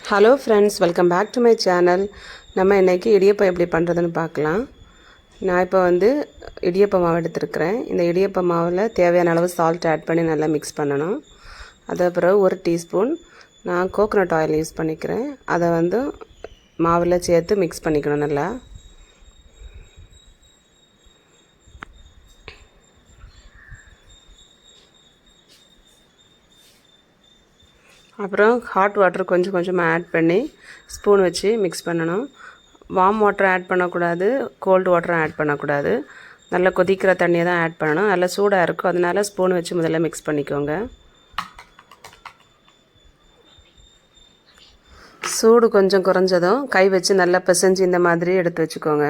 Hello friends, welcome back to my channel. நம்ம இன்றைக்கி இடியப்பம் எப்படி பண்ணுறதுன்னு பார்க்கலாம். நான் இப்போ இடியப்ப மாவு எடுத்துருக்கிறேன். இந்த இடியப்ப மாவில் தேவையான அளவு சால்ட் ஆட் பண்ணி நல்லா மிக்ஸ் பண்ணணும். அது பிறகு 1 டீஸ்பூன் நான் கோகோனட் ஆயில் யூஸ் பண்ணிக்கிறேன். அதை மாவில் சேர்த்து மிக்ஸ் பண்ணிக்கணும் நல்லா. அப்புறம் ஹாட் வாட்டர் கொஞ்சம் கொஞ்சமாக ஆட் பண்ணி ஸ்பூன் வச்சு மிக்ஸ் பண்ணணும். வார்ம் வாட்டர் ஆட் பண்ணக்கூடாது, கோல்டு வாட்டரும் ஆட் பண்ணக்கூடாது. நல்லா கொதிக்கிற தண்ணியை தான் ஆட் பண்ணணும். நல்லா சூடாக இருக்கும், அதனால் ஸ்பூன் வச்சு முதல்ல மிக்ஸ் பண்ணிக்கோங்க. சூடு கொஞ்சம் குறைஞ்சதும் கை வச்சு நல்லா பிசைஞ்சு இந்த மாதிரி எடுத்து வச்சுக்கோங்க.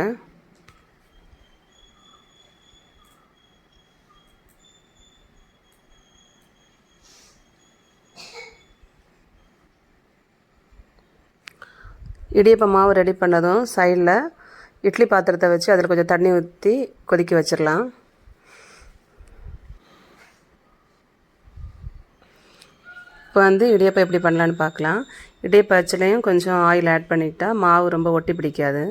இடியப்ப மாவு ரெடி பண்ணதும் சைடில் இட்லி பாத்திரத்தை வச்சு அதில் கொஞ்சம் தண்ணி ஊற்றி கொதிக்க வச்சிடலாம். இப்போ இடியப்பம் எப்படி பண்ணலான்னு பார்க்கலாம். இடியப்ப அச்சுலையும் கொஞ்சம் ஆயில் ஆட் பண்ணிக்கிட்டால் மாவு ரொம்ப ஒட்டி பிடிக்காது.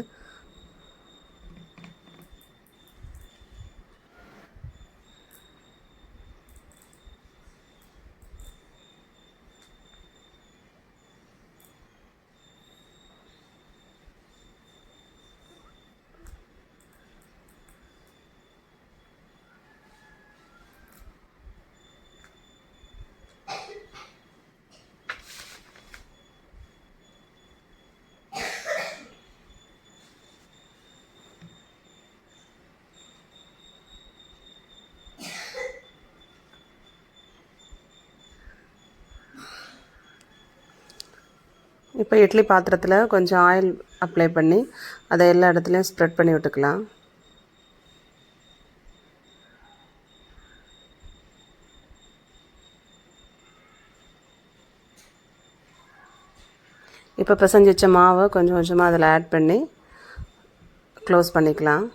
இப்போ இட்லி பாத்திரத்தில் கொஞ்சம் ஆயில் அப்ளை பண்ணி அதை எல்லா இடத்துலையும் ஸ்ப்ரெட் பண்ணி விட்டுக்கலாம். இப்போ பிசைஞ்சு வச்ச மாவை கொஞ்சம் கொஞ்சமாக அதில் ஆட் பண்ணி க்ளோஸ் பண்ணிக்கலாம்.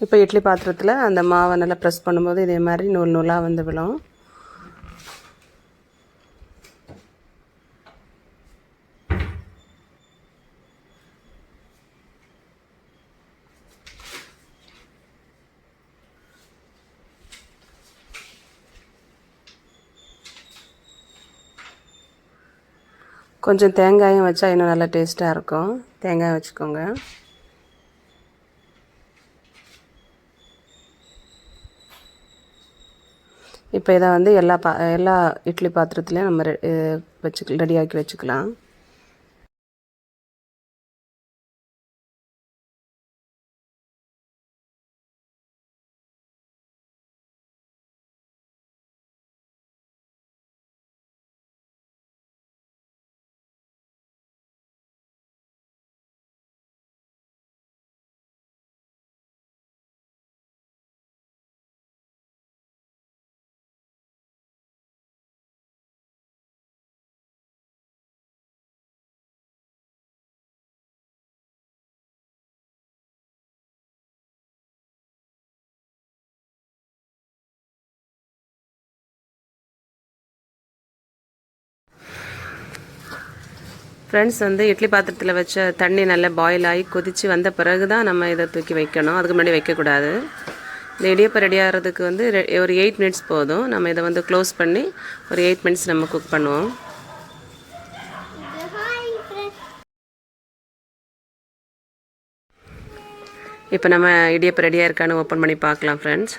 இப்போ இட்லி பாத்திரத்தில் அந்த மாவை நல்லா ப்ரெஸ் பண்ணும்போது இதே மாதிரி நூல் நூலாக விழும். கொஞ்சம் தேங்காயும் வச்சா இன்னும் நல்லா டேஸ்ட்டாக இருக்கும். தேங்காய் வச்சுக்கோங்க. இப்போ இதை எல்லா இட்லி பாத்திரத்துலேயும் நம்ம ரெடியாக்கி வச்சுக்கலாம். ஃப்ரெண்ட்ஸ், இட்லி பாத்திரத்தில் வச்ச தண்ணி நல்லா பாயில் ஆகி கொதித்து வந்த பிறகு தான் நம்ம இதை தூக்கி வைக்கணும். அதுக்கு முன்னாடி வைக்கக்கூடாது. இந்த இடியப்பம் ரெடி ஆகிறதுக்கு ஒரு 8 மினிட்ஸ் போதும். நம்ம இதை க்ளோஸ் பண்ணி ஒரு 8 மினிட்ஸ் நம்ம குக் பண்ணுவோம். இப்போ நம்ம இடியப்பம் ரெடியாக இருக்கான்னு ஓப்பன் பண்ணி பார்க்கலாம் ஃப்ரெண்ட்ஸ்.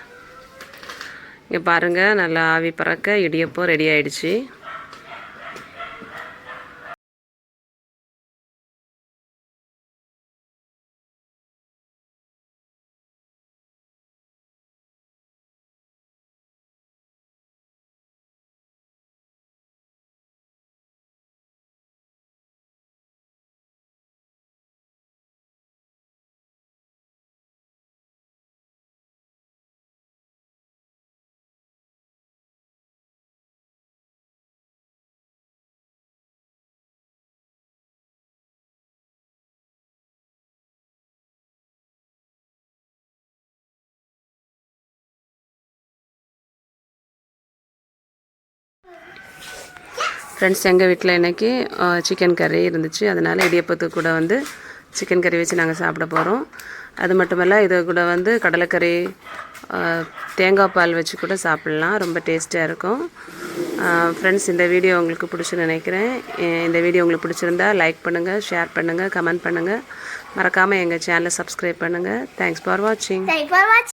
இங்கே பாருங்கள், நல்லா ஆவி பறக்க இடியப்பம் ரெடி ஆகிடுச்சு. ஃப்ரெண்ட்ஸ் எங்கள் வீட்டில் இன்றைக்கி சிக்கன் கறி இருந்துச்சு. அதனால் இடியப்பத்துக்கு கூட வந்து சிக்கன் கறி வச்சு நாங்கள் சாப்பிட போகிறோம். அது மட்டுமல்ல இது கூட வந்து கடலைக்கறி தேங்காய் பால் வச்சு கூட சாப்பிட்லாம். ரொம்ப டேஸ்ட்டாக இருக்கும். ஃப்ரெண்ட்ஸ் இந்த வீடியோ உங்களுக்கு பிடிச்சுன்னு நினைக்கிறேன். இந்த வீடியோ உங்களுக்கு பிடிச்சிருந்தா லைக் பண்ணுங்கள், ஷேர் பண்ணுங்கள், கமெண்ட் பண்ணுங்கள். மறக்காமல் எங்கள் சேனலை சப்ஸ்கிரைப் பண்ணுங்கள். தேங்க்ஸ் ஃபார் வாட்சிங்.